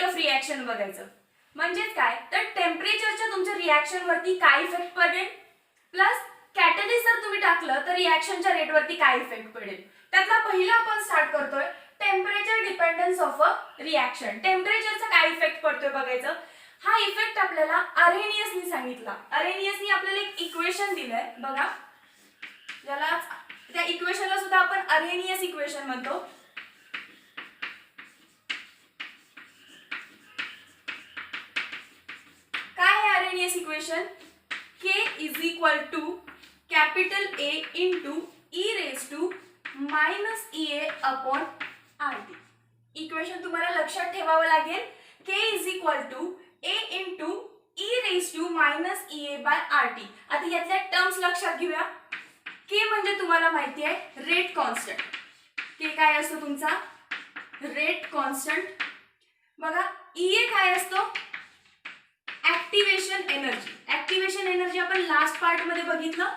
Of reaction बघायचं. म्हणजेच काय तर टेम्परेचरच्या तुमच्या रिॲक्शन वरती काय इफेक्ट पडेल प्लस कॅटलिस्ट जर तुम्ही टाकलं तर रिॲक्शनच्या रेट वरती काय इफेक्ट पडेल. त्यातला पहिला आपण स्टार्ट करतोय temperature dependence of a reaction. टेम्परेचरचा काय इफेक्ट पडतोय बघायचं. हा इफेक्ट आपल्याला अरेनियसनी सांगितला. अरेनियसनी आपल्याला एक इक्वेशन दिलंय बघा, ज्याला त्या इक्वेशनला सुद्धा आपण अरेनियस इक्वेशन म्हणतो. काय आहे Arrhenius equation. K is equal to capital A into E raise to minus EA upon RT. Equation तुम्हाला लक्षात ठेवावं लागेल. K is equal to A into E raise to minus EA by RT. आता यातल्या terms लक्षात घेऊया. K म्हणजे तुम्हाला माहिती आहे रेट कॉन्स्टंट. K काय असतो तुमचा रेट कॉन्स्टंट. बघा EA काय असतो ऍक्टिवेशन एनर्जी. ऍक्टिवेशन एनर्जी आपण लास्ट पार्ट मध्ये बघितलं.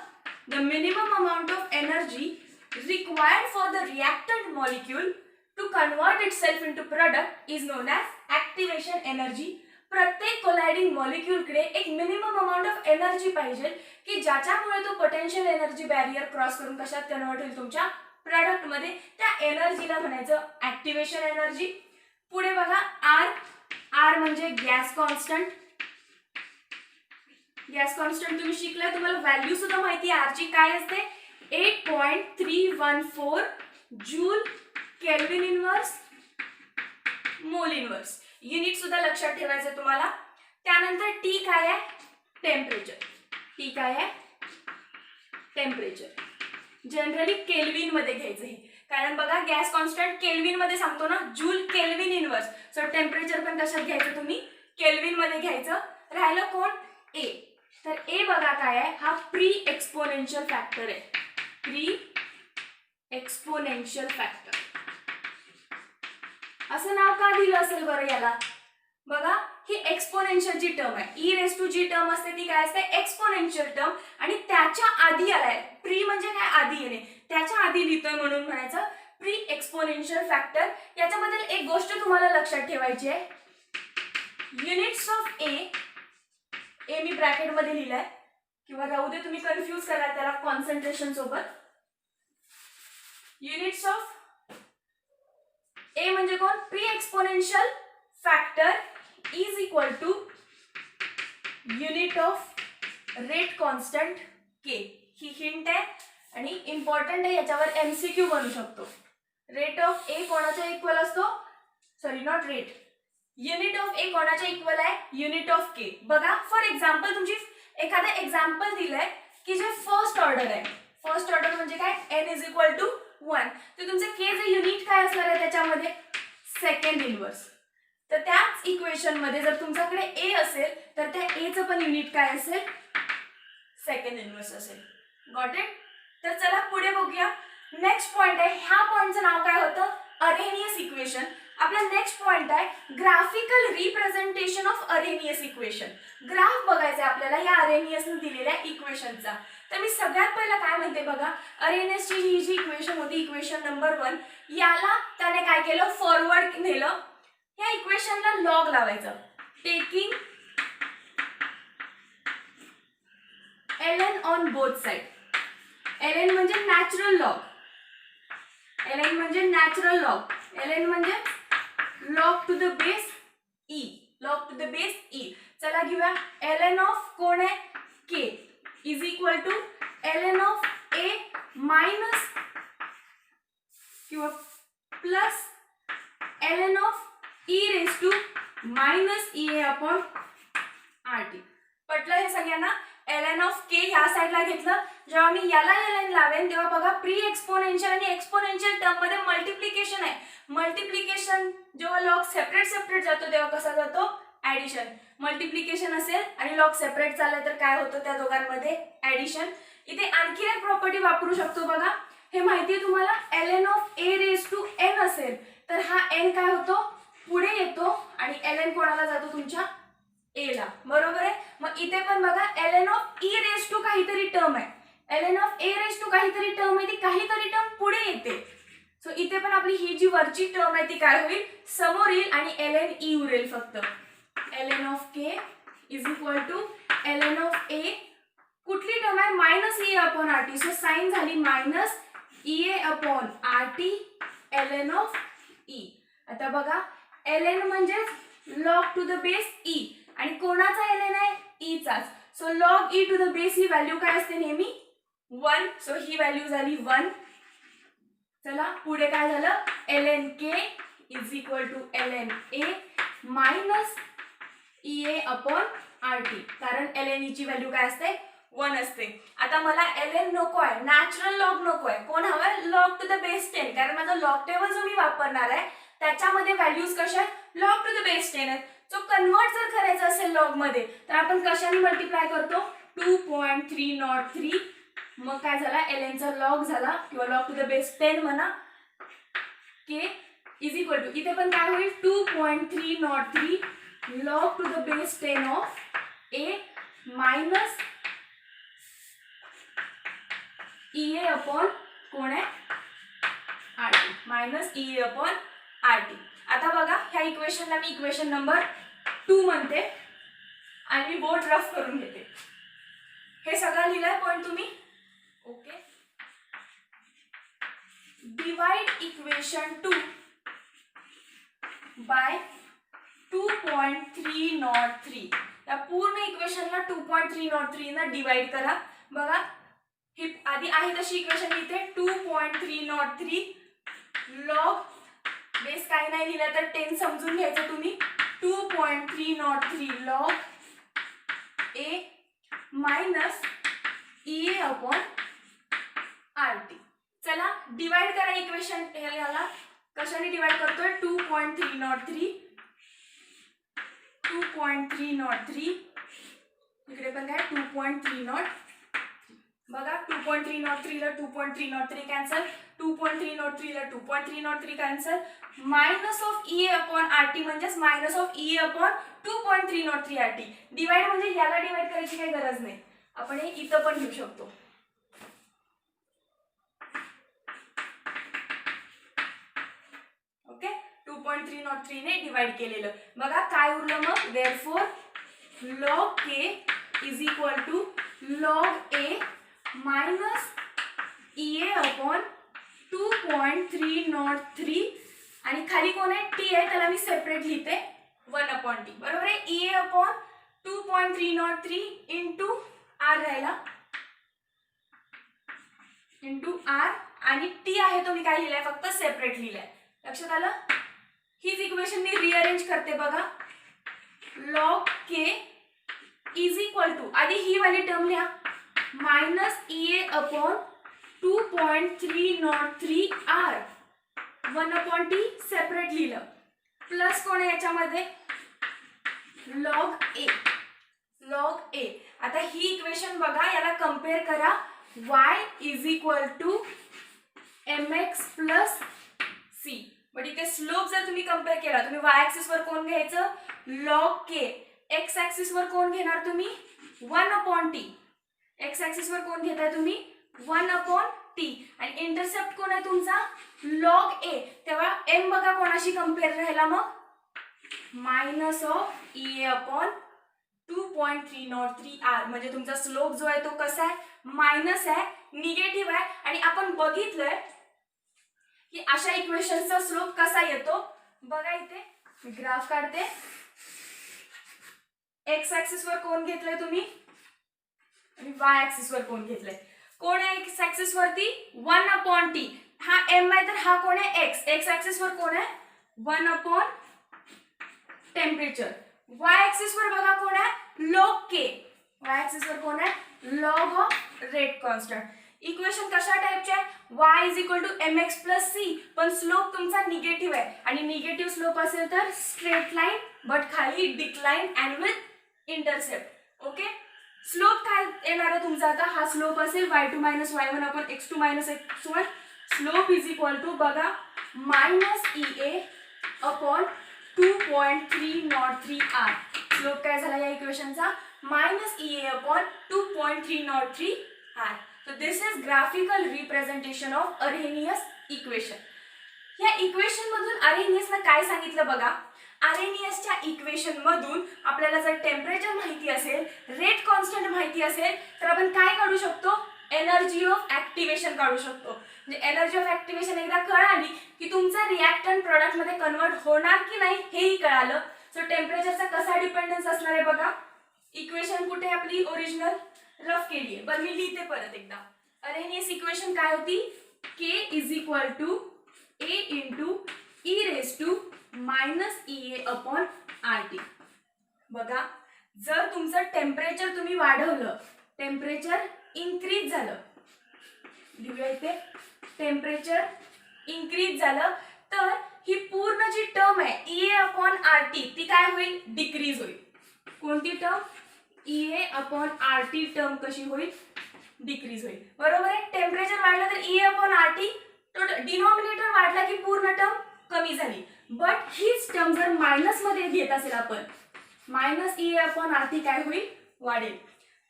The minimum amount of energy required for the reactant molecule to convert itself into product is known as activation energy. प्रत्येक कोलायडिंग मॉलिक्यूलकडे एक मिनिमम अमाउंट ऑफ एनर्जी पाहिजे की ज्याच्यामुळे तो potential energy barrier cross करून कशात कन्वर्ट होईल तुमच्या प्रोडक्ट मध्ये. त्या एनर्जीला म्हणायचं ऍक्टिवेशन एनर्जी. पुढे बघा आर म्हणजे गॅस कॉन्स्टंट. गॅस कॉन्स्टंट तुम्ही शिकलाय, तुम्हाला व्हॅल्यू सुद्धा माहिती आहे आरची काय असते 8.314 joule kelvin inverse mole inverse. Unit सुद्धा लक्षात ठेवायचं तुम्हाला. त्यानंतर टी काय आहे टेम्परेचर. टी काय आहे टेम्परेचर. जनरली केल्विन मध्ये घ्यायचं हे, कारण बघा गॅस कॉन्स्टंट केल्विन मध्ये सांगतो ना joule kelvin inverse. So temperature पण कशात घ्यायचं तुम्ही केल्विन मध्ये घ्यायचं. राहिलं कोण ए. तर ए बघा काय आहे हा प्री एक्सपोनेन्शियल फॅक्टर आहे. प्री एक्सपोनेन्शियल फॅक्टर असं नाव का दिलं असेल बरं याला. बघा ही एक्सपोनेन्शियलची टर्म आहे. ई रेस टू जी टर्म असते ती काय असते एक्सपोनेन्शियल टर्म. आणि त्याच्या आधी आलाय प्री म्हणजे काय आधी येणे, त्याच्या आधी लिहितोय म्हणून म्हणायचं प्री एक्सपोनेन्शियल फॅक्टर. याच्याबद्दल एक गोष्ट तुम्हाला लक्षात ठेवायची आहे. Units of A me bracket मध्ये लिहिलाय किंवा राहू दे तुम्ही कन्फ्यूज करा त्याला कॉन्सन्ट्रेशन सोबत. युनिट्स ऑफ ए म्हणजे कोण pre exponential factor is equal to unit of rate constant K. ही हिंट आहे आणि इम्पॉर्टंट आहे, याच्यावर एमसीक्यू बनू शकतो. रेट ऑफ ए कोणाच्या इक्वल असतो sorry not rate unit of A कोणाच्या इक्वल आहे युनिट ऑफ के. बघा फॉर एक्झाम्पल तुमची एखादं एक्झाम्पल दिलंय की जे फर्स्ट ऑर्डर आहे. फर्स्ट ऑर्डर म्हणजे काय एन इज इक्वल टू 1. तर तुमचं के जे युनिट काय असणार आहे त्याच्यामध्ये सेकंड इनवर्स. तर त्याच इक्वेशन मध्ये जर तुमच्याकडे ए असेल तर त्या ए चं पण युनिट काय असेल सेकंड इनवर्स असेल. Got it. तर चला पुढे बघूया. नेक्स्ट पॉइंट आहे, ह्या पॉइंटचं नाव काय होतं अरेनियस इक्वेशन. आपला नेक्स्ट पॉइंट आहे graphical representation of Arrhenius equation. Graph बघायचा आहे आपल्याला या अरेनियसने दिलेल्या इक्वेशनचा. तर मी सगळ्यात पहिला काय म्हणते बघा अरेनियसची ही जी इक्वेशन होती इक्वेशन नंबर 1 याला त्याने काय केलं फॉरवर्ड नेलं. या इक्वेशनला लॉग लावायचं. Taking ln on both side. ln म्हणजे नॅचरल लॉग. ln म्हणजे नॅचरल लॉग. ln म्हणजे log to the base E. Log to the base E. चला घेऊया ln ऑफ कोण आहे k is equal to ln of a minus किंवा plus ln of e raise to minus EA upon RT. पटलं हे सगळ्यांना. ln of k ह्या साईडला घेतलं. जेव्हा मी याला ln लावेन तेव्हा बघा प्री एक्सपोनेन्शियल आणि एक्सपोनेन्शियल टर्म मध्ये मल्टिप्लिकेशन आहे. मल्टिप्लिकेशन जेव्हा लॉग सेपरेट सेपरेट जातो तेव्हा कसा जातो ऍडिशन. मल्टिप्लिकेशन असेल आणि लॉग सेपरेट चालले तर काय होतं त्या दोघांमध्ये ऍडिशन. इथे आणखी एक प्रॉपर्टी वापरू शकतो बघा. हे माहिती आहे तुम्हाला ln of a raise to n असेल तर हा n काय होतो पुढे येतो आणि ln कोणाला जातो तुमच्या a ला. बरोबर आहे. मग इथे पण बघा ln of e raise to काहीतरी टर्म आहे. ln of a raise to काहीतरी टर्म आहे ती काहीतरी टर्म पुढे येते. सो इथे पण आपली ही जी वरची टर्म आहे ती काय होईल, समोर येईल आणि ln e उरेल फक्त. ln of k is equal to ln of a. कुठली टर्म आहे, minus E upon R T. So sign झाली minus EA upon RT ln of E. आता बघा ln म्हणजेच log to the base E आणि कोणाचा ln आहे, E चाच. So log E to the base ही व्हॅल्यू काय असते नेहमी 1. सो ही व्हॅल्यू झाली 1. चला पुढे काय झालं, ln k is equal to ln a minus EA upon RT. कारण ln E ची व्हॅल्यू काय असते 1 असते. आता मला ln नको आहे, नॅचरल लॉग नको आहे. कोण हवंय, लॉग टू द बेस 10. कारण माझा लॉग टेबल जो मी वापरणार आहे त्याच्यामध्ये व्हॅल्यूज कशा आहेत, लॉग टू द बेस 10 आहेत. सो कन्वर्ट जर करायचं असेल लॉग मध्ये तर आपण कशाने मल्टिप्लाय करतो, 2.303. मग काय झाला, ln चा लॉग झाला किंवा लॉग टू द बेस 10 म्हणा, k इज इक्वल टू इथे पण काय होईल 2.303 log to the base 10 of a minus EA upon कोण आहे, RT minus EA upon RT. आता बघा ह्या इक्वेशनला मी इक्वेशन नंबर 2 म्हणते आणि मी बोर्ड रफ करून घेते. हे सगळं लिहिलंय पण तुम्ही ओके. Divide equation 2 bye 2.303. या पूर्ण इक्वेशनला 2.303 न डिवाइड करा. बघा ही आधी आहे तशी इक्वेशन लिहिते, 2.303 लॉग बेस काही नाही लिहिलं तर 10 समजून घ्यायचं तुम्ही. 2.303 log a minus EA upon RT. चला डिवाइड करा इक्वेशन ह्याला. कशाने डिवाइड करतोय, 2.303 इकडे पण काय 2.303. बघा 2.303 ला 2.303 कॅन्सल, 2.303 ला 2.303 cancel. Minus of EA upon RT म्हणजेच minus of EA upon 2.303 RT. Divide म्हणजे याला डिवाइड करायची काही गरज नाही, आपण हे इथं पण घेऊ शकतो. ओके 2.303 ने डिवाइड केलेलं. बघा काय उरलं मग, therefore log k is equal to log a minus EA upon 2.303 आणि खाली कोण आहे, t आहे, त्याला मी सेपरेट लिहिते 1 अपॉन t. बरोबर आहे, EA अपॉन 2.303 इंटू r राहिला इंटू r आणि t आहे तो मी काय लिहिलाय, फक्त सेपरेट लिहिलाय. लक्षात आलं. हीच इक्वेशन मी रिअरेंज करते. बघा log k is equal to आधी ही वाली टर्म लिहा minus EA upon 2.303 r 1 upon t separate लिहिलं प्लस कोण आहे याच्यामध्ये लॉग a. आता ही इक्वेशन बघा, याला कंपेअर करा. y is equal to mx plus c. But इथे स्लोप जर तुम्ही कंपेअर केला, तुम्ही y ऍक्सिस वर कोण घ्यायचं, लॉग k. x ऍक्सिस वर कोण घेणार तुम्ही 1 अपॉन t. x ऍक्सिस वर कोण घेताय तुम्ही 1 अपॉन t आणि इंटरसेप्ट कोण आहे तुमचा लॉग a. तेव्हा m बघा कोणाशी कंपेअर राहिला मग minus of EA upon 2.303 r. म्हणजे तुमचा स्लोप जो आहे तो कसा आहे, मायनस आहे, निगेटिव्ह आहे. आणि आपण बघितलंय की अशा इक्वेशनचा स्लोप कसा येतो. बघा इथे ग्राफ काढते. एक्स ऍक्सिस वर कोण घेतलंय तुम्ही आणि वाय ऍक्सिस वर कोण घेतलंय. कोण आहे एक्स ऍक्सिस वरती 1 अपॉन टी. हा m आहे तर हा कोण आहे एक्स. एक्स ऍक्सिस वर कोण आहे 1 अपॉन टेम्परेचर. वाय ऍक्सिस वर बघा कोण आहे लॉग के. वाय ऍक्सिस वर कोण आहे log of rate constant. Equation कशा टाइपचे आहे, y is equal to mx plus c. पण स्लोप तुमचा निगेटिव्ह आहे आणि निगेटिव्ह स्लोप असेल तर स्ट्रेट लाईन बट खाली decline and with intercept. Okay slope काय येणार आहे तुमचा, आता हा स्लोप असेल y2 minus y1 upon x2 minus x1. Slope is equal to बघा minus EA upon 2.303 r. Slope काय झाला या इक्वेशनचा minus EA upon 2.303 r. So this is graphical representation of Arrhenius equation. या इक्वेशन मधून आरेनियसला काय सांगितलं बघा. आरेनियसच्या इक्वेशन मधून आपल्याला जर टेम्परेचर माहिती असेल, रेट कॉन्स्टंट माहिती असेल, तर आपण काय काढू शकतो, एनर्जी ऑफ ऍक्टिव्हेशन काढू शकतो. म्हणजे एनर्जी ऑफ ऍक्टिव्हेशन एकदा कळाली की तुमचा रिॲक्टंट प्रोडक्ट मध्ये कन्वर्ट होणार की नाही हेही कळालं. सो टेम्परेचरचा कसा डिपेंडन्स असणार आहे बघा. इक्वेशन कुठे आपली ओरिजिनल रफ केली आहे, बरं मी लिहिते परत एकदा. आरेनियस इक्वेशन काय होती, K is equal to A into E raise to minus EA upon RT. बघा, जर तुमचं टेम्परेचर तुम्ही वाढवलं, टेम्परेचर इन्क्रीज झालं, लिहूया इथे, टेम्परेचर इन्क्रीज झालं, तर ही पूर्ण जी टर्म आहे EA अपॉन RT ती काय होईल, डिक्रीज होईल. कोणती term, EA upon RT term कशी होईल, डिक्रीज होईल. बरोबर आहे. टेम्परेचर वाढलं तर EA अपॉन RT, तो डिनॉमिनेटर वाढला की पूर्ण टर्म कमी झाली. बट हीच टर्म जर मायनस मध्ये घेत असेल आपण, मायनस EA अपॉन RT काय होईल, वाढेल.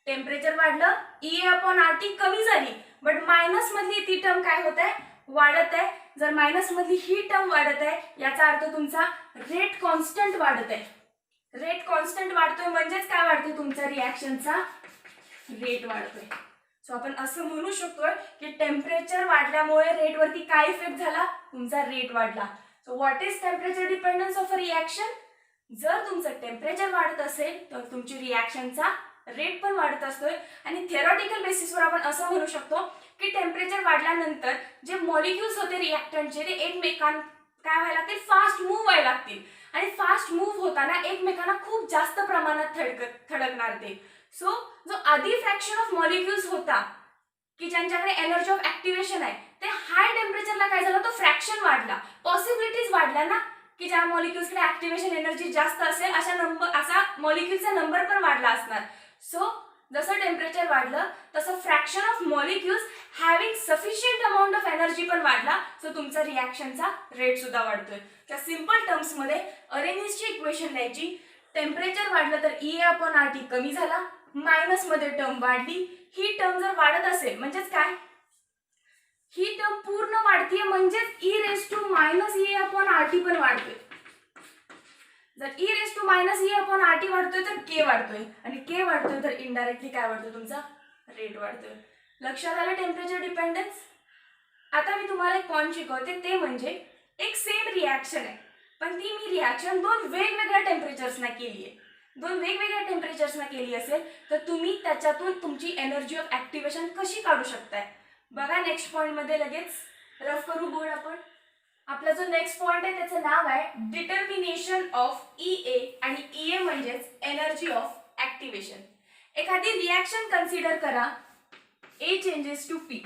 टेम्परेचर वाढलं, EA अपॉन RT कमी झाली, बट मायनस मधली ती टर्म काय होत आहे, वाढत आहे. जर मायनस मधली ही टर्म वाढत आहे, याचा अर्थ तुमचा रेट कॉन्स्टंट वाढत आहे. रेट कॉन्स्टंट वाढतोय म्हणजेच काय वाढतोय, तुमचा रिॲक्शनचा रेट वाढतोय. सो आपण असं म्हणू शकतोय की टेम्परेचर वाढल्यामुळे रेटवरती काय इफेक्ट झाला, तुमचा रेट वाढला. So what is temperature dependence of a reaction. जर तुमचं टेम्परेचर वाढत असेल तर तुमची रिॲक्शनचा रेट पण वाढत असतोय. आणि थिअरॉटिकल बेसिसवर आपण असं म्हणू शकतो की टेम्परेचर वाढल्यानंतर जे मॉलिक्युल्स होते रिॲक्टंटचे ते एकमेकांना काय व्हायला लागतील, फास्ट मूव्ह व्हायला लागतील. आणि फास्ट मूव्ह होताना एकमेकांना खूप जास्त प्रमाणात थडकणार ते. सो जो आधी फ्रॅक्शन ऑफ मॉलिक्युल्स होता की ज्यांच्याकडे एनर्जी ऑफ ऍक्टिव्हेशन आहे, ते हाय टेम्परेचरला काय झालं, तो फ्रॅक्शन वाढला, पॉसिबिलिटीज वाढल्या ना, की ज्या मॉलिक्युल्सकडे ऍक्टिव्हेशन एनर्जी जास्त असेल असा मॉलिक्युल्सचा नंबर पण वाढला असणार. सो जसं टेम्परेचर वाढलं तसं fraction of molecules having sufficient amount of energy पण वाढला. सो तुमचा रिॲक्शनचा रेट सुद्धा वाढतोय. त्या सिंपल टर्म्स मध्ये अरेनियसची इक्वेशन लिहायची. टेम्परेचर वाढलं तर EA अपॉन RT कमी झाला, मायनस मध्ये टर्म वाढली. ही टर्म जर वाढत असेल म्हणजेच काय, ही टर्म पूर्ण वाढतीये म्हणजेच E raise to minus EA upon RT पण वाढतोय. जर E raise to minus EA upon RT वाढतोय तर K वाढतोय, आणि K वाढतोय तर इनडायरेक्टली काय वाढतोय, तुमचा रेट वाढतोय. लक्षात आलं टेम्परेचर डिपेंडन्स. आता मी तुम्हाला एक पॉइंट शिकवते, ते म्हणजे एक सेम रिॲक्शन आहे, पण ती मी रिॲक्शन दोन वेगवेगळ्या टेम्परेचर्सना केली आहे. दोन वेगवेगळ्या टेम्परेचर्सना केली असेल तर तुम्ही त्याच्यातून तुमची एनर्जी ऑफ ऍक्टिव्हेशन कशी काढू शकताय. बघा नेक्स्ट पॉइंट मध्ये लगेच रफ करू बोर्ड आपण. आपला जो नेक्स्ट पॉइंट आहे त्याचं नाव आहे डिटर्मिनेशन ऑफ EA, आणि EA म्हणजेच एनर्जी ऑफ ऍक्टिव्हेशन. एखादी रिॲक्शन कन्सिडर करा, A चेंजेस टू P.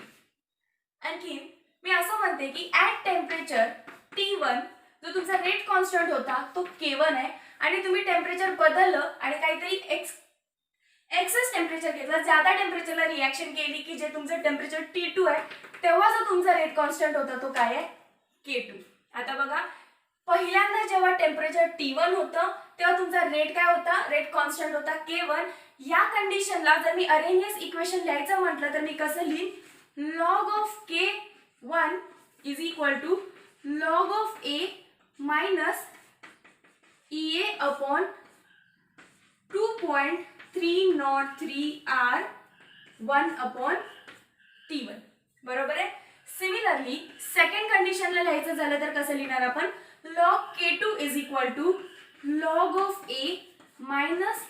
आणखी मी असं म्हणते की ऍट टेम्परेचर T1 जो तुमचा रेट कॉन्स्टंट होता तो K1 आहे, आणि तुम्ही टेम्परेचर बदललं आणि काहीतरी एक्सेस टेम्परेचर घेतलं, ज्यादा टेम्परेचरला रिॲक्शन केली की जे तुमचं टेम्परेचर T2 आहे, तेव्हा जो तुमचा रेट कॉन्स्टंट होता तो काय आहे, K2. आता बघा, पहिल्यांदा जेव्हा टेम्परेचर T1 होतं तेव्हा तुमचा रेट काय होता, रेट कॉन्स्टंट होता K1. या कंडिशनला जर मी अरेनियस इक्वेशन लिहायचं म्हटलं तर मी कसं लिहीन, log of K1 is equal to log of A minus EA upon 2.303 R 1 upon T1. बरोबर आहे. सिमिलरली सेकंड कंडिशनला लिहायचं झालं तर कसं लिहिणार आपण, log K2 is equal to log of A minus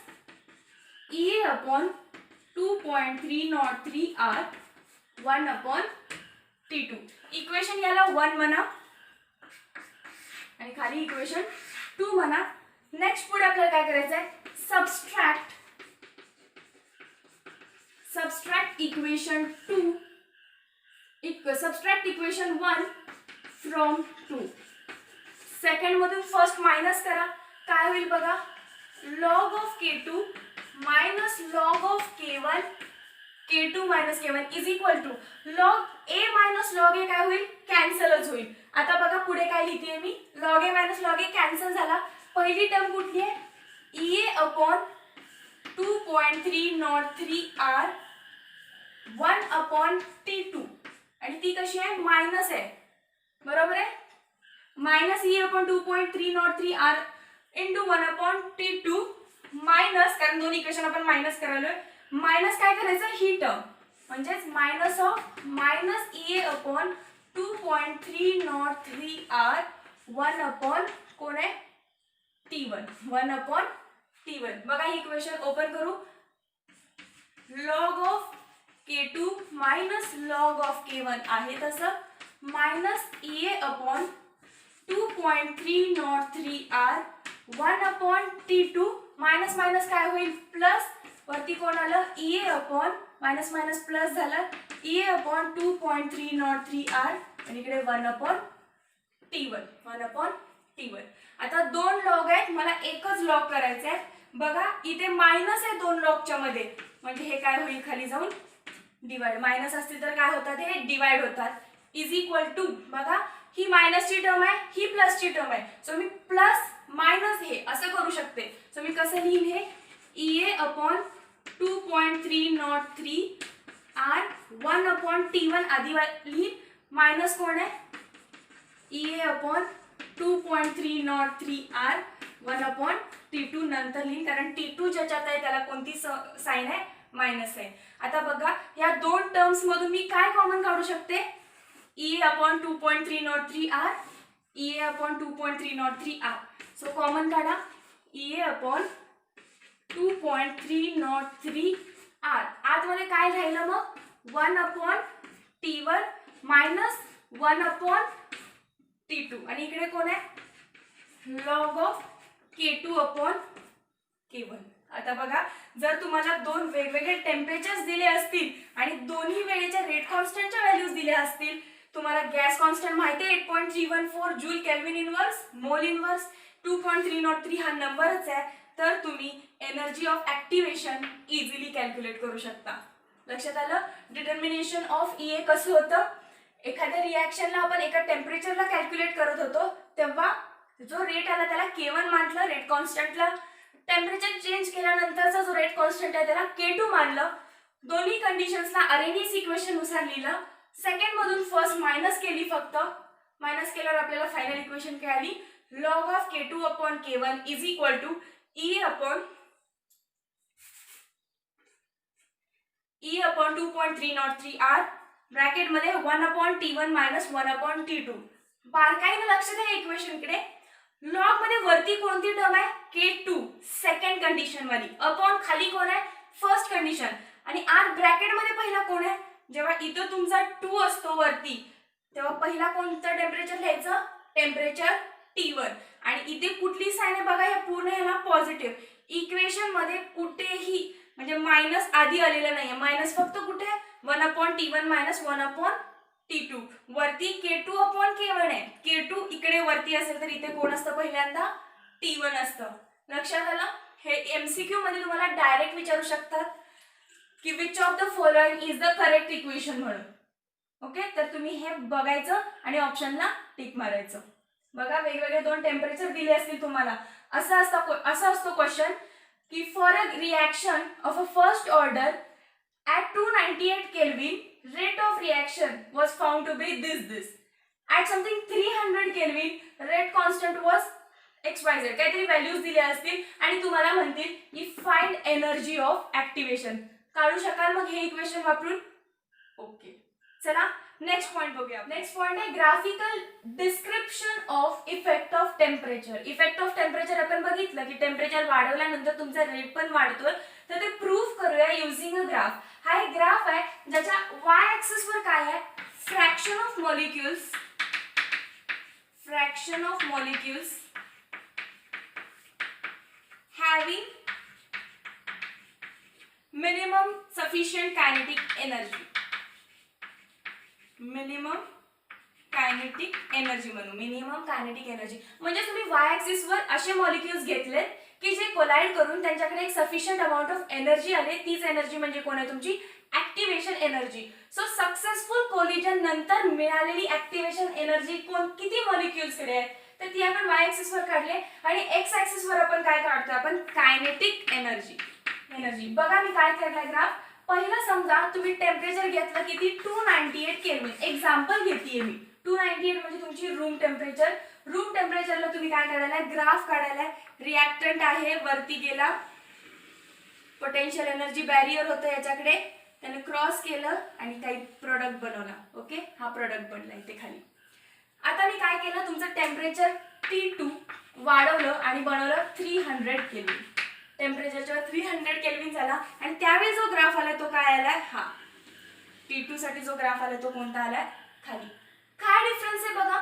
EA upon 2.303 R 1 upon T2. Equation याला 1 म्हणा आणि खाली इक्वेशन 2 म्हणा. नेक्स्ट पुढे आपल्याला काय करायचं आहे, subtract equation 2, subtract equation 1 from 2. Second मधून फर्स्ट मायनस करा, काय होईल बघा, log of K2 minus log of K1, K2 minus K1 is equal to log A minus log A काय होईल, कॅन्सलच होईल. आता बघा पुढे काय लिहिते मी, log A minus log A cancel झाला. पहिली टर्म कुठली आहे, EA upon 2.303 R 1 upon T2, आणि ती कशी आहे, मायनस आहे. बरोबर आहे. Minus E upon 2.303 R into 1 upon T2 minus, कारण दोन इक्वेशन आपण मायनस करायलोय, मायनस काय करायचं ही टर्म म्हणजेच minus of minus E upon 2.303 R 1 upon कोण आहे T1, 1 अपॉन T1. बघा ही इक्वेशन ओपन करू, log of K2 minus log of K1 आहे तसं minus E upon 2.303 R 1 upon T2 minus minus काय होईल प्लस, वरती कोण आलं E upon minus minus plus झालं ई अपॉन 2.303 आर आणि इकडे 1 अपॉन T1, 1 अपॉन T1. आता दोन लॉग आहेत, मला एकच लॉग करायचं आहे. बघा इथे मायनस आहे दोन लॉगच्या मध्ये, म्हणजे हे काय होईल खाली जाऊन डिवाइड, मायनस असतील तर काय होतात हे डिवाइड होतात, इज इक्वल टू, बघा ही मायनसची टर्म आहे ही प्लसची टर्म आहे, सो मी प्लस मायनस हे असं करू शकते. सो मी कसं लिहीन हे E upon 2.303 R 1 upon T1 आधी लिहीन, मायनस कोण आहे E upon 2.303 R 1 upon T2 नंतर लिहीन, कारण T2 ज्याच्यात आहे त्याला कोणती साइन आहे मायनस आहे. आता बघा या दोन टर्म्स मधून मी काय कॉमन काढू शकते, E upon 2.303 R E upon 2.303 R. So common काढा ई अपॉन 2.303 आर, आतमध्ये काय राहिलं मग 1 upon T1 minus 1 upon T2 आणि इकडे कोण आहे log of K2 upon K1. आता बघा जर तुम्हाला दोन वेगवेगळे टेम्परेचर्स दिले असतील आणि दोन्ही वेळेच्या रेट कॉन्स्टंटच्या व्हॅल्यूज दिल्या असतील, तुम्हाला गॅस कॉन्स्टंट माहिती आहे 8.314 joule kelvin inverse, mole inverse 2.303 हा नंबरच आहे, तर तुम्ही energy of activation easily calculate करू शकता. लक्षात आलं. डिटर्मिनेशन ऑफ ई कसं होतं, एखाद्या रिॲक्शनला आपण एका टेम्परेचरला कॅल्क्युलेट करत होतो तेव्हा जो रेट आला त्याला K1 मानलं, रेट कॉन्स्टंटला टेम्परेचर चेंज केल्यानंतरचा जो रेट कॉन्स्टंट आहे त्याला K2 मानलं. दोन्ही कंडिशन्सला अरेनियस इक्वेशन नुसार लिहिलं, सेकंड मधून फर्स्ट मायनस केली, फक्त मायनस केल्यावर आपल्याला फायनल इक्वेशन काय आली, log of K2 upon K1 is equal to E upon 2.303 R bracket मध्ये 1 upon T1 minus 1 upon T2. बारकाईने लक्ष द्या इक्वेशन कडे. लॉग मध्ये वरती कोणती टर्म आहे K2 सेकंड कंडिशन वाली, अपॉन खाली कोण आहे फर्स्ट कंडिशन, आणि आर ब्रॅकेट मध्ये पहिला कोण आहे, जेव्हा इथं तुमचा 2 असतो वरती तेव्हा पहिला कोणतं टेम्परेचर लिहायचं टेम्परेचर T1, आणि इथे कुठली साइन आहे बघा, या पूर्ण ह्याला पॉझिटिव्ह. इक्वेशन मध्ये कुठेही म्हणजे मायनस आधी आलेलं नाहीये, मायनस फक्त कुठे 1 upon T1 minus 1 upon T2, वरती K2 अपॉन K1 आहे. K2 इकडे वरती असेल तर इथे कोण असतं पहिल्यांदा T1 असतं. लक्षात आलं. हे एमसीक्यू मध्ये तुम्हाला डायरेक्ट विचारू शकतात की which of the following is the correct equation म्हणून. ओके, तर तुम्ही हे बघायचं आणि ऑप्शनला टिक मारायचं. बघा वेगवेगळे दोन टेम्परेचर दिले असतील तुम्हाला, असा असतो क्वेश्चन की for a reaction of a first order at 298 Kelvin, rate of reaction was found to be this. At something 300 Kelvin, rate constant was XYZ. काहीतरी व्हॅल्यूज दिल्या असतील आणि तुम्हाला म्हणतील की फाइंड एनर्जी ऑफ ऍक्टिव्हेशन. काढू शकाल मग हे इक्वेशन वापरून. ओके, चला नेक्स्ट पॉइंट बघूया. नेक्स्ट पॉइंट आहे graphical description of effect of temperature. Effect of temperature आपण बघितलं की टेम्परेचर वाढवल्यानंतर तुमचा रेट पण वाढतोय, तर ते प्रूव्ह करूया युजिंग अ ग्राफ. हा एक ग्राफ आहे ज्याच्या वाय ऍक्सिस वर काय आहे fraction of molecules having minimum sufficient kinetic energy. Minimum kinetic energy म्हणू. मिनिमम कायनेटिक एनर्जी म्हणजे तुम्ही वाय ऍक्सिस वर असे मॉलिक्युल्स घेतले की जे कोलाइड करून त्यांच्याकडे एक सफिशियंट अमाउंट ऑफ एनर्जी आले. तीच एनर्जी म्हणजे कोण आहे तुमची activation energy. So successful collision नंतर मिळालेली ऍक्टिव्हेशन एनर्जी किती मॉलिक्युल्स कडे आहे तर ती आपण वाय ऍक्सिस वर काढले, आणि एक्स ऍक्सिस वर आपण काय काढतो आपण कायनेटिक एनर्जी. बघा मी काय केलंय ग्राफ. पहिलं समजा तुम्ही टेम्परेचर घेतलं किती 298 केल्विन. एक्झाम्पल घेतलीये मी. 298 म्हणजे तुमची रूम टेम्परेचर. रूम टेम्परेचरला तुम्ही काय काढायला, ग्राफ काढायला. रिॲक्टंट आहे, वरती गेला, पोटेन्शियल एनर्जी बॅरियर होतं याच्याकडे, त्याने क्रॉस केलं आणि काही प्रोडक्ट बनवला. ओके, हा प्रोडक्ट बनला इथे खाली. आता मी काय केलं, तुमचं टेम्परेचर T2 वाढवलं आणि बनवलं 300 केल्विन. टेम्परेचरच्या 300 केल्विन झाला आणि त्यावेळी जो ग्राफ आलाय तो काय आलाय, हा T2 साठी जो ग्राफ आलाय तो कोणता आलाय, खाली. काय डिफरन्स आहे बघा,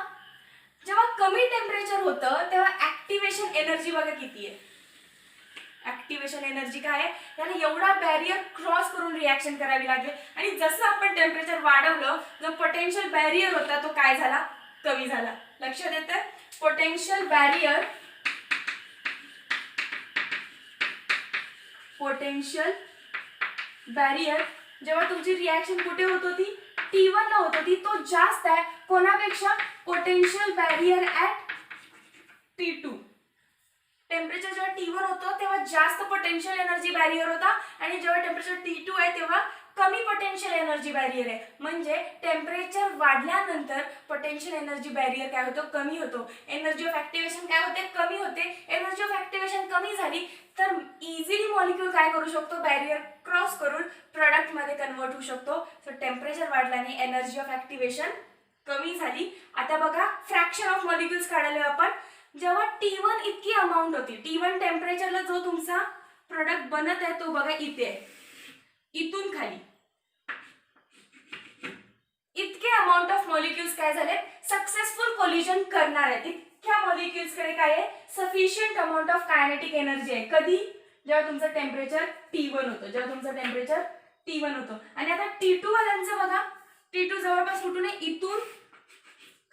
जेव्हा कमी टेम्परेचर होतं तेव्हा ऍक्टिव्हेशन एनर्जी बघा किती आहे. ऍक्टिव्हेशन एनर्जी काय आहे, त्याला एवढा बॅरियर क्रॉस करून रिॲक्शन करावी लागेल आणि जसं आपण टेम्परेचर वाढवलं जो पोटेन्शियल बॅरियर होता तो काय झाला, कमी झाला. लक्षात येतं, पोटेन्शियल बॅरियर जेव्हा तुमची रिॲक्शन कुठे होत होती, T1 ला होत होती, तो जास्त आहे कोणापेक्षा, potential barrier at T2. Temperature जेव्हा T1 होतं तेव्हा जास्त पोटेन्शियल एनर्जी बॅरियर होता आणि जेव्हा टेम्परेचर T2 आहे तेव्हा कमी पोटेन्शियल एनर्जी बॅरियर आहे. म्हणजे टेम्परेचर वाढल्यानंतर पोटेन्शियल एनर्जी बॅरियर काय होतो, कमी होतो. एनर्जी ऑफ ऍक्टिव्हेशन काय होते, कमी होते. एनर्जी ऑफ ऍक्टिव्हेशन कमी झाली तर इझिली मॉलिक्यूल काय करू शकतो, बॅरियर क्रॉस करून प्रोडक्ट मध्ये कन्वर्ट होऊ शकतो. सो टेम्परेचर वाढल्याने एनर्जी ऑफ ऍक्टिव्हेशन कमी झाली. आता बघा फ्रॅक्शन ऑफ मॉलिक्युल्स काढायला आपण. जेव्हा T1 इतकी अमाऊंट होती, T1 टेम्परेचरला जो तुमचा प्रोडक्ट बनत आहे तो बघा इथे आहे, इथून खाली इतके अमाउंट ऑफ मॉलिक्युल्स काय झाले, सक्सेसफुल कोलिजन करणार आहेत. इतक्या मॉलिक्युल्स कडे काय आहे, sufficient amount of kinetic energy आहे. कधी, जेव्हा तुमचं टेम्परेचर T1 होतं, आणि आता T2 वाल्यांचं बघा, T2 जवळपास कुठून आहे, इथून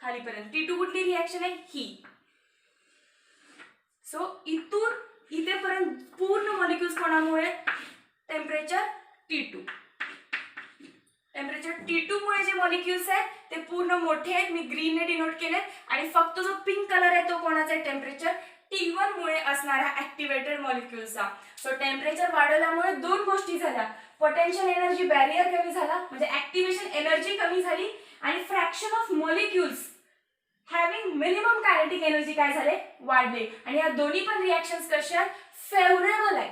खालीपर्यंत. T2 कुठली रिॲक्शन आहे, ही. सो इथून इथेपर्यंत पूर्ण मॉलिक्युल्स कोणामुळे, टेम्परेचर T2. टेम्परेचर T2 मुळे जे मॉलिक्युल्स आहेत ते पूर्ण मोठे आहेत, मी ग्रीनने डिनोट केलेत. आणि फक्त जो पिंक कलर आहे तो कोणाचा आहे, टेम्परेचर T1 मुळे असणाऱ्या ऍक्टिव्हेटेड मॉलिक्युल्सचा. सो टेम्परेचर वाढवल्यामुळे दोन गोष्टी झाल्या, पोटेन्शियल एनर्जी बॅरियर कमी झाला म्हणजे ऍक्टिव्हेशन एनर्जी कमी झाली आणि fraction of molecules having minimum kinetic energy काय झाले, वाढले. आणि या दोन्ही पण रिॲक्शन्स कशा आहेत, फेवरेबल आहे.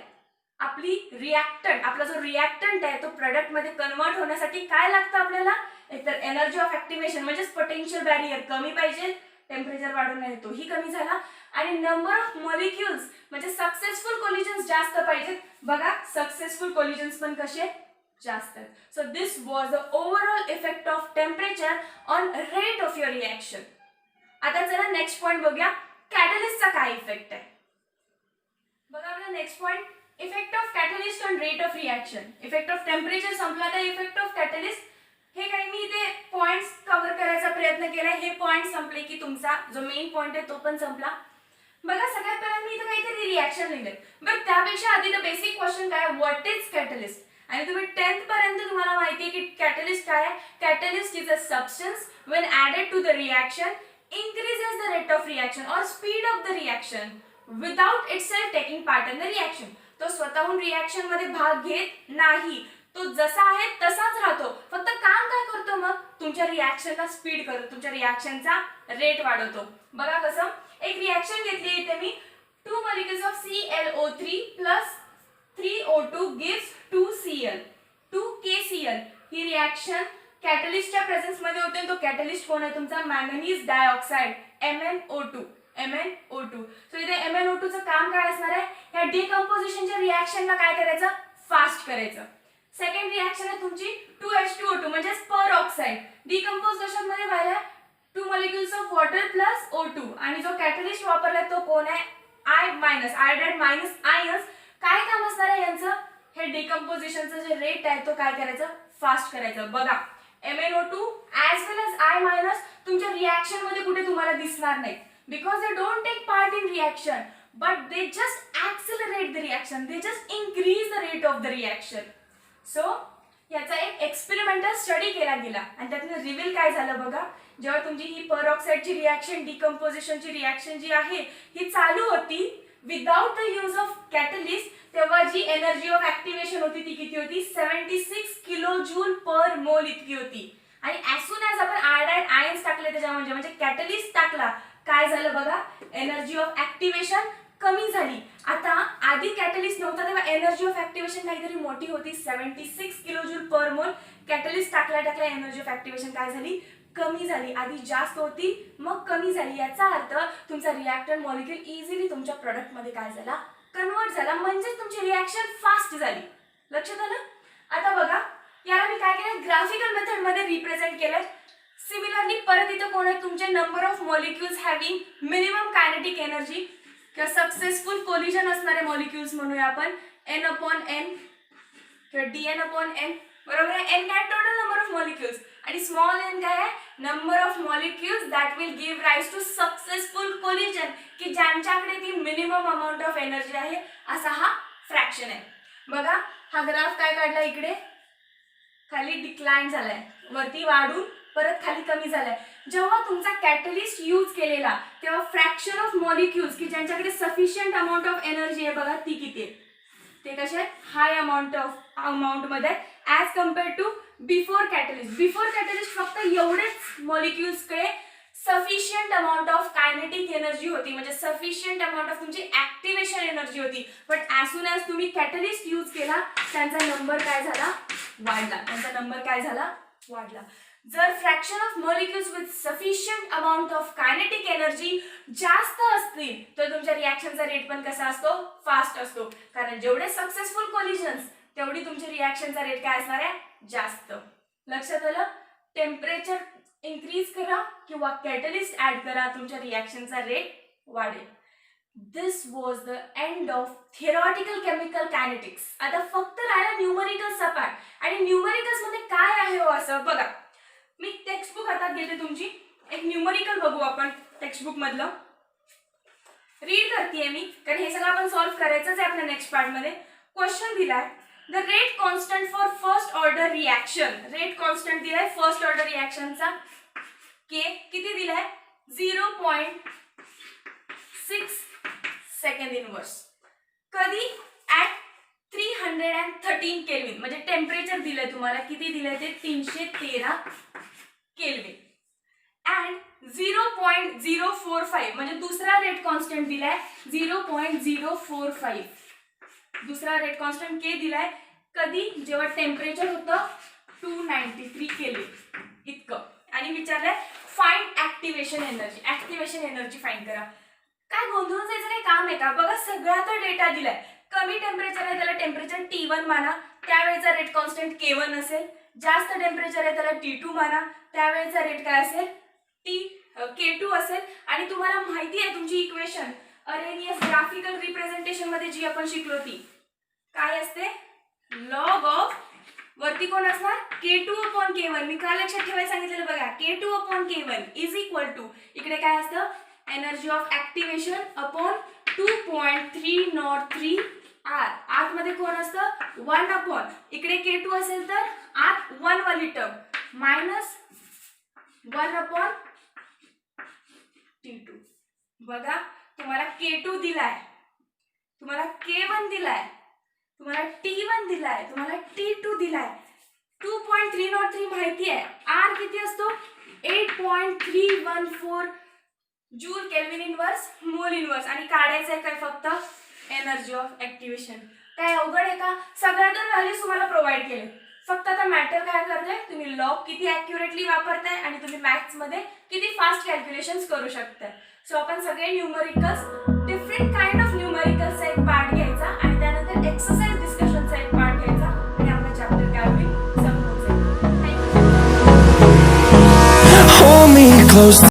आपली रिॲक्टंट, आपला जो रिॲक्टंट आहे तो प्रोडक्ट मध्ये कन्वर्ट होण्यासाठी काय लागतं आपल्याला, एकतर एनर्जी ऑफ ऍक्टिव्हेशन म्हणजेच पोटेन्शियल बॅरियर कमी पाहिजे, टेम्परेचर वाढवण्याने तोही कमी झाला. आणि नंबर ऑफ मॉलिक्युल्स म्हणजे सक्सेसफुल कोलिजन्स जास्त पाहिजेत. बघा सक्सेसफुल कोलिजन्स पण कसे जास्त आहेत. So this was the overall effect of temperature on rate of your reaction. आता चला नेक्स्ट पॉइंट बघूया, कॅटलिस्टचा काय इफेक्ट आहे. बघा आपला next point, effect of catalyst on rate of reaction. Effect of temperature संपला तर इफेक्ट ऑफ कॅटलिस्ट, हे काही मी इथे पॉइंट्स कव्हर करायचा प्रयत्न केलाय. हे पॉइंट संपले की तुमचा जो मेन पॉइंट आहे तो पण संपला. बघा सगळ्यात पहिला मी इथे काहीतरी रिॲक्शन लिहिले, बट त्यापेक्षा आधी द बेसिक क्वेश्चन काय, व्हॉट इज कॅटलिस्ट. आणि तुम्ही 10th पर्यंत तुम्हाला माहिती आहे की कॅटलिस्ट काय आहे. Catalyst is a substance when added to the reaction increases the rate of reaction or speed of the reaction without itself taking part in the reaction. तो स्वतःहून रिॲक्शन मध्ये भाग घेत नाही, तो जसा आहे तसाच राहतो, फक्त काम काय करतो मग, तुमच्या रिॲक्शनला स्पीड करतो, तुमच्या रिॲक्शनचा रेट वाढवतो. बघा कसं, एक रिॲक्शन घेतली इथे मी, 2 molecules of ClO3 plus 3O2 gives 2Cl 2KCl. ही रिॲक्शन कॅटलिस्टच्या प्रेझेन्स मध्ये होते. तो कॅटलिस्ट कोण आहे तुमचा, मॅंगनीज डायऑक्साइड MnO2. सो इथे MnO2 चं काम काय असणार आहे, या डिकंपोजिशनच्या रिॲक्शनला काय करायचं, फास्ट करायचं. सेकंड रिॲक्शन आहे तुमची 2H2O2 म्हणजे पर ऑक्साइड. डिकंपोज कशामध्ये व्हायला, 2 molecules of water plus O2. आणि जो कॅटलिस्ट वापरलाय तो कोण आहे, आयोडाइड मायनस आयन्स. काय काम असणार आहे यांचं, हे डिकंपोजिशनचं जे रेट आहे तो काय करायचं, फास्ट करायचं. बघा MnO2 as well as I- तुमच्या रिॲक्शन मध्ये कुठे तुम्हाला दिसणार नाही, because they don't take part in reaction, but they just accelerate the reaction, they just increase the rate of the reaction. So याचा एक एक्सपेरिमेंटल स्टडी केला गेला आणि त्यातनं रिव्हील काय झालं बघा, जेव्हा तुमची ही पर ऑक्साइडची रिॲक्शन, डिकंपोजिशनची रिॲक्शन जी आहे ही चालू होती without the use of catalyst, तेव्हा जी एनर्जी ऑफ ऍक्टिव्हेशन होती ती किती होती, 76 किलोजूल पर मोल इतकी होती. आणि ॲज सून ॲज आपण आयोडाइड आयन्स टाकले त्याच्यामध्ये, म्हणजे कॅटलिस्ट टाकला, काय झालं बघा, एनर्जी ऑफ ऍक्टिव्हेशन कमी झाली. आता आधी कॅटलिस्ट नव्हता तेव्हा एनर्जी ऑफ ऍक्टिव्हेशन काहीतरी मोठी होती, 76 किलोजूल पर मोल. कॅटलिस्ट टाकल्या एनर्जी ऑफ ऍक्टिव्हेशन काय झाली, कमी झाली. आधी जास्त होती मग कमी झाली. याचा अर्थ तुमचा रिॲक्टर मॉलिक्यूल इझिली तुमच्या प्रोडक्ट मध्ये काय झाला, कन्वर्ट झाला, म्हणजे तुमची रिॲक्शन फास्ट झाली. लक्षात आलं. आता बघा याला मी काय केलं, ग्राफिकल मेथड मध्ये रिप्रेझेंट केलं. सिमिलरली परत इथं कोण आहे, तुमचे number of molecules having minimum kinetic energy किंवा सक्सेसफुल कोलिजन असणारे मॉलिक्युल्स म्हणूया आपण n/n किंवा dn/n. बरोबर आहे. n काय, टोटल नंबर ऑफ मॉलिक्युल्स, आणि स्मॉल n काय आहे, number of molecules that will give rise to successful collision, की ज्यांच्याकडे ती मिनिमम अमाऊंट ऑफ एनर्जी आहे, असा हा फ्रॅक्शन आहे. बघा हा ग्राफ काय काढला, इकडे खाली डिक्लाइन झालाय, वरती वाढून परत खाली कमी झालाय. जेव्हा तुमचा कॅटलिस्ट यूज केलेला तेव्हा फ्रॅक्शन ऑफ मॉलिक्युल्स की ज्यांच्याकडे सफिशियंट अमाऊंट ऑफ एनर्जी आहे बघा, ती किती आहे, ते कसे आहेत, हाय अमाऊंट मध्ये as compare to before catalyst. Before catalyst फक्त एवढेच मॉलिक्युल्सकडे sufficient amount of kinetic energy होती, म्हणजे सफिशियंट अमाऊंट ऑफ तुमची ऍक्टिव्हेशन एनर्जी होती. बट ॲज सून ॲज तुम्ही कॅटलिस्ट यूज केला त्यांचा नंबर काय झाला, वाढला. त्यांचा नंबर काय झाला, वाढला. जर fraction of molecules with sufficient amount of kinetic energy जास्त असतील तर तुमच्या रिॲक्शनचा रेट पण कसा असतो, फास्ट असतो. कारण जेवढे सक्सेसफुल कोलिजन्स तेवढी तुमची रिॲक्शनचा रेट काय असणार आहे, जास्त. लक्षात आलं. टेम्परेचर इन्क्रीज करा किंवा कॅटलिस्ट ऍड करा, तुमच्या रिॲक्शनचा रेट वाढेल. This was the end of theoretical chemical kinetics. आता फक्त राहिला न्यूमरिकल सपाट, आणि न्यूमरिकल्स मध्ये काय आहे हो असं बघा. मी टेक्स्टबुक हातात घेते तुमची, एक न्यूमरिकल बघू आपण टेक्स्टबुक मधलं. रीड करतेय मी, कारण हे सगळं आपण सॉल्व्ह करायचंच आहे आपल्या नेक्स्ट पार्ट मध्ये. क्वेश्चन दिलाय, the rate constant for first order reaction. Rate constant दिलाय फर्स्ट ऑर्डर रिॲक्शनचा, के किती दिलाय, 0.6 सेकंड इनवर्स. कधी, ऍट 313 केल्विन, म्हणजे टेम्परेचर दिलंय तुम्हाला, किती दिलंय ते 313 केल्विन. अँड 0.045 म्हणजे दुसरा रेट कॉन्स्टंट दिलाय 0.045. दुसरा रेट कॉन्स्टंट के दिलाय कधी, जेव्हा टेम्परेचर होतं 293 केल्विन इतकं. आणि विचारलंय find activation energy. Activation energy find करा. काय गोंधळून जायचं काही काम आहे का, बघा सगळा तर डेटा दिलाय. कमी टेम्परेचर आहे त्याला टेम्परेचर T1 माना, त्यावेळेचा रेट कॉन्स्टंट K1 असेल. जास्त टेम्परेचर आहे त्याला T2 माना, त्यावेळेचा रेट काय असेल, K2 असेल. आणि तुम्हाला माहिती आहे तुमची इक्वेशन अरेनियस ग्राफिकल रिप्रेझेंटेशन मध्ये जी आपण शिकलो ती काय असते, लॉग ऑफ वरती कोण असणार, K2/K1. मी काय लक्षात ठेवायला सांगितलेलं बघा, K2/K1 इज इक्वल टू, इकडे काय असतं, energy of activation upon 2.303 R. आतमध्ये कोण असतं, 1 इकडे K2 असेल तर आत 1 वाली टर्म मायनस 1/T2. बघा तुम्हाला K2 दिलाय, तुम्हाला K1 दिलाय, तुम्हाला T1 दिलाय, तुम्हाला T2 दिलाय. 2.303 माहिती आहे. R किती असतो, 8.314 joule kelvin inverse mole inverse. आणि काढायचं आहे काय, फक्त एनर्जी ऑफ ऍक्टिव्हेशन. काय अवघड आहे का, सगळ्यातून व्हॅल्यूज तुम्हाला प्रोव्हाइड केले. फक्त आता मॅटर काय करते, तुम्ही लॉग किती ऍक्युरेटली वापरताय आणि तुम्ही मॅथ्स मध्ये किती फास्ट कॅल्क्युलेशन्स करू शकताय. सो आपण सगळे न्यूमरिकल्स, डिफरंट काइंड ऑफ न्यूमरिकल्सचा एक पार्ट घ्यायचा आणि त्यानंतर एक्सरसाइज डिस्कशनचा एक पार्ट घ्यायचा आणि आपला चॅप्टर काय होईल, संपवून जाईल. थँक्यू.